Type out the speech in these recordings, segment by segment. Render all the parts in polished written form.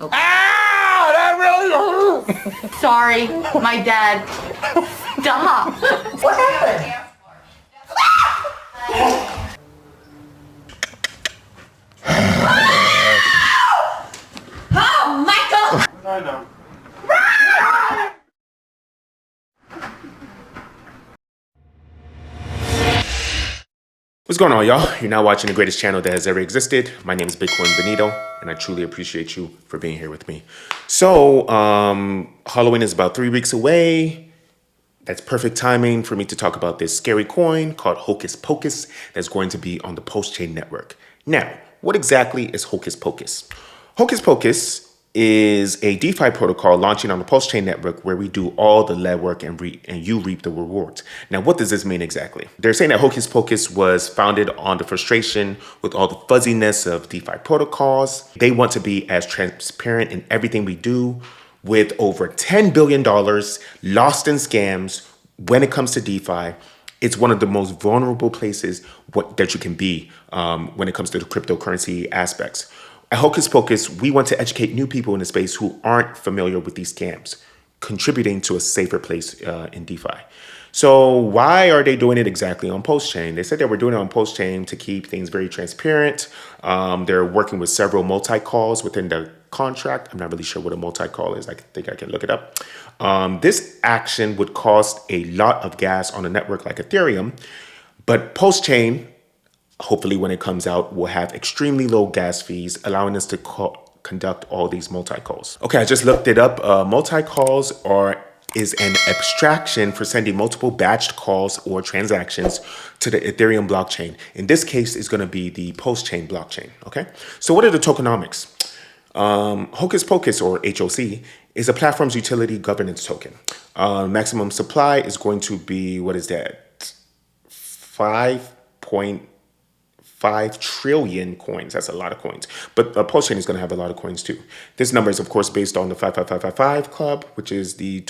Okay. Ah, that really hurts. Sorry, my dad. Stop. What happened? Oh, Michael! I know. What's going on, y'all? You're now watching the greatest channel that has ever existed. My name is 𝘰𝘰𝘯𝘦, and I truly appreciate you for being here with me. So, Halloween is about 3 weeks away. That's perfect timing for me to talk about this scary coin called Hocus Pocus that's going to be on the PulseChain network. Now, what exactly is Hocus Pocus? Hocus Pocus is a DeFi protocol launching on the PulseChain network where we do all the legwork and you reap the rewards. Now, what does this mean exactly? They're saying that Hocus Pocus was founded on the frustration with all the fuzziness of DeFi protocols. They want to be as transparent in everything we do, with over $10 billion lost in scams when it comes to DeFi. It's one of the most vulnerable places that you can be when it comes to the cryptocurrency aspects. At Hocus Pocus, we want to educate new people in the space who aren't familiar with these scams, contributing to a safer place in DeFi. So why are they doing it exactly on PulseChain? They said they were doing it on PulseChain to keep things very transparent. They're working with several multi-calls within the contract. I'm not really sure what a multi-call is. I think I can look it up. This action would cost a lot of gas on a network like Ethereum, but PulseChain, hopefully when it comes out, will have extremely low gas fees, allowing us to conduct all these multi-calls. Okay, I just looked it up. Multi-calls is an abstraction for sending multiple batched calls or transactions to the Ethereum blockchain. In this case, it's going to be the PulseChain blockchain. Okay, so what are the tokenomics? Hocus Pocus, or HOC, is a platform's utility governance token. Maximum supply is going to be, what is that? 5.5 trillion coins. That's a lot of coins. But PulseChain is going to have a lot of coins too. This number is, of course, based on the 55555 club, which is the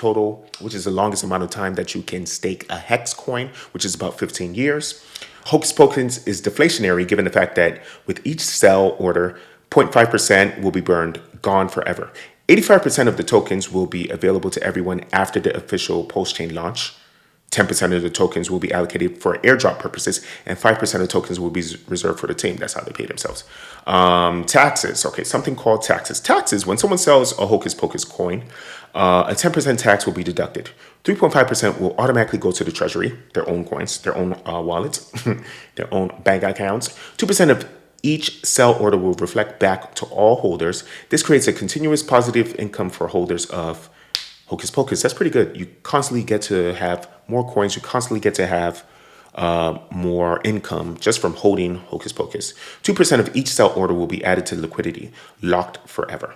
longest amount of time that you can stake a hex coin, which is about 15 years. Hocus Pocus is deflationary, given the fact that with each sell order, 0.5% will be gone forever. 85% of the tokens will be available to everyone after the official PulseChain launch. 10% of the tokens will be allocated for airdrop purposes, and 5% of tokens will be reserved for the team. That's how they pay themselves. Taxes. Okay, something called taxes. Taxes, when someone sells a Hocus Pocus coin, a 10% tax will be deducted. 3.5% will automatically go to the treasury, their own coins, their own wallets, their own bank accounts. 2% of each sell order will reflect back to all holders. This creates a continuous positive income for holders of Hocus Pocus. That's pretty good. You constantly get to have more coins. You constantly get to have more income just from holding Hocus Pocus. 2% of each sell order will be added to liquidity, locked forever.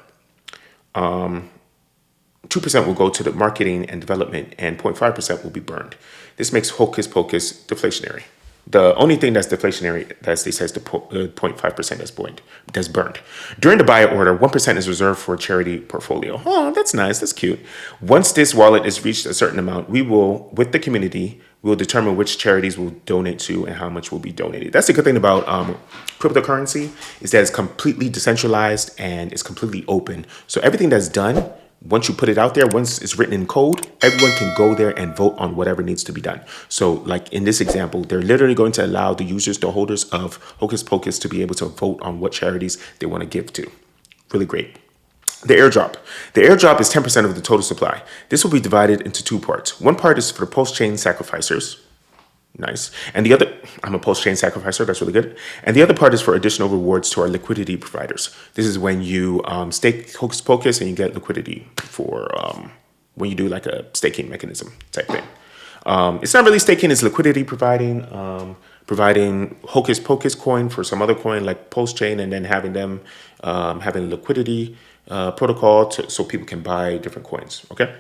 2% will go to the marketing and development, and 0.5% will be burned. This makes Hocus Pocus deflationary. The only thing that's deflationary, as they say, is the 0.5% that's burned. During the buy order, 1% is reserved for a charity portfolio. Oh, that's nice. That's cute. Once this wallet is reached a certain amount, we will, with the community, we'll determine which charities we'll donate to and how much will be donated. That's the good thing about cryptocurrency, is that it's completely decentralized and it's completely open. So everything that's done, once you put it out there, once it's written in code, everyone can go there and vote on whatever needs to be done. So like in this example, they're literally going to allow the users, the holders of Hocus Pocus, to be able to vote on what charities they want to give to. Really great. The airdrop. The airdrop is 10% of the total supply. This will be divided into two parts. One part is for the PulseChain sacrificers. Nice. And the other, I'm a PulseChain sacrificer. That's really good. And the other part is for additional rewards to our liquidity providers. This is when you stake Hocus Pocus and you get liquidity for when you do like a staking mechanism type thing. It's not really staking, it's liquidity providing Hocus Pocus coin for some other coin like PulseChain, and then having them having liquidity protocol so people can buy different coins. Okay.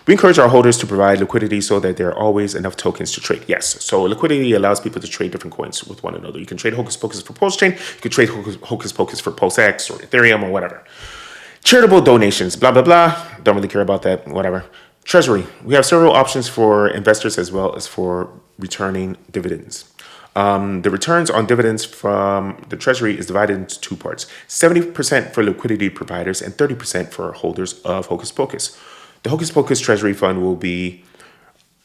We encourage our holders to provide liquidity so that there are always enough tokens to trade. Yes, so liquidity allows people to trade different coins with one another. You can trade Hocus Pocus for PulseChain. You can trade Hocus Pocus for PulseX or Ethereum or whatever. Charitable donations, blah, blah, blah. Don't really care about that, whatever. Treasury. We have several options for investors as well as for returning dividends. The returns on dividends from the treasury is divided into two parts, 70% for liquidity providers and 30% for holders of Hocus Pocus. The Hocus Pocus treasury fund will be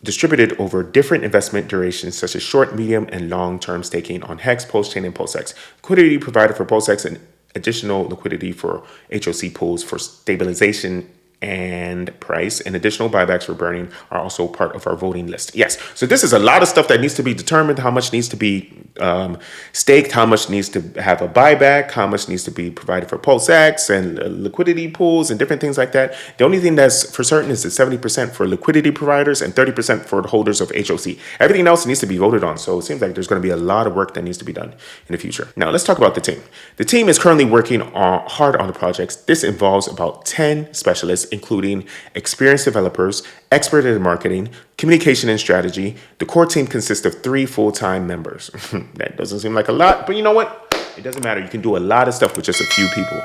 distributed over different investment durations such as short, medium, and long-term staking on Hex, PulseChain, and PulseX. Liquidity provided for PulseX and additional liquidity for HOC pools for stabilization and price, and additional buybacks for burning are also part of our voting list. Yes, so this is a lot of stuff that needs to be determined, how much needs to be staked, how much needs to have a buyback, how much needs to be provided for PulseX and liquidity pools and different things like that. The only thing that's for certain is the 70% for liquidity providers and 30% for the holders of HOC. Everything else needs to be voted on, so it seems like there's going to be a lot of work that needs to be done in the future. Now let's talk about the team. The team is currently working hard on the projects. This involves about 10 specialists, including experienced developers, expert in marketing, communication and strategy. The core team consists of 3 full-time members. That doesn't seem like a lot, but you know what? It doesn't matter. You can do a lot of stuff with just a few people.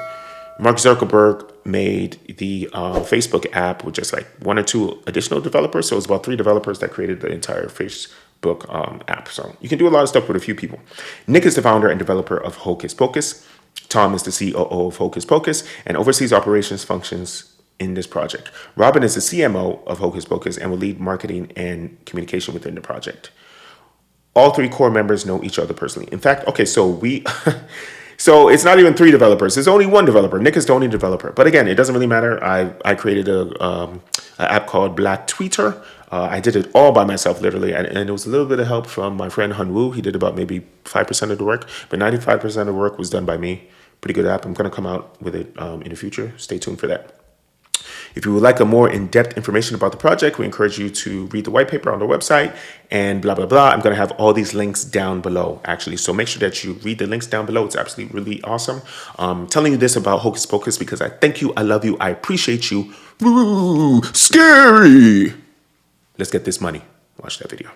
Mark Zuckerberg made the Facebook app with just like 1 or 2 additional developers. So it's about 3 developers that created the entire Facebook app. So you can do a lot of stuff with a few people. Nick is the founder and developer of Hocus Pocus. Tom is the COO of Hocus Pocus and oversees operations functions in this project. Robin is the CMO of Hocus Pocus and will lead marketing and communication within the project. All 3 core members know each other personally. In fact, okay, so so it's not even 3 developers. There's only 1 developer. Nick is the only developer. But again, it doesn't really matter. I created an app called Black Tweeter. I did it all by myself, literally, and it was a little bit of help from my friend 𝘰𝘳𝘰𝘮. He did about maybe 5% of the work, but 95% of the work was done by me. Pretty good app. I'm going to come out with it in the future. Stay tuned for that. If you would like a more in-depth information about the project, we encourage you to read the white paper on the website and blah, blah, blah. I'm going to have all these links down below, actually. So make sure that you read the links down below. It's absolutely really awesome. I'm telling you this about Hocus Pocus because I thank you, I love you, I appreciate you. Ooh, scary. Let's get this money. Watch that video.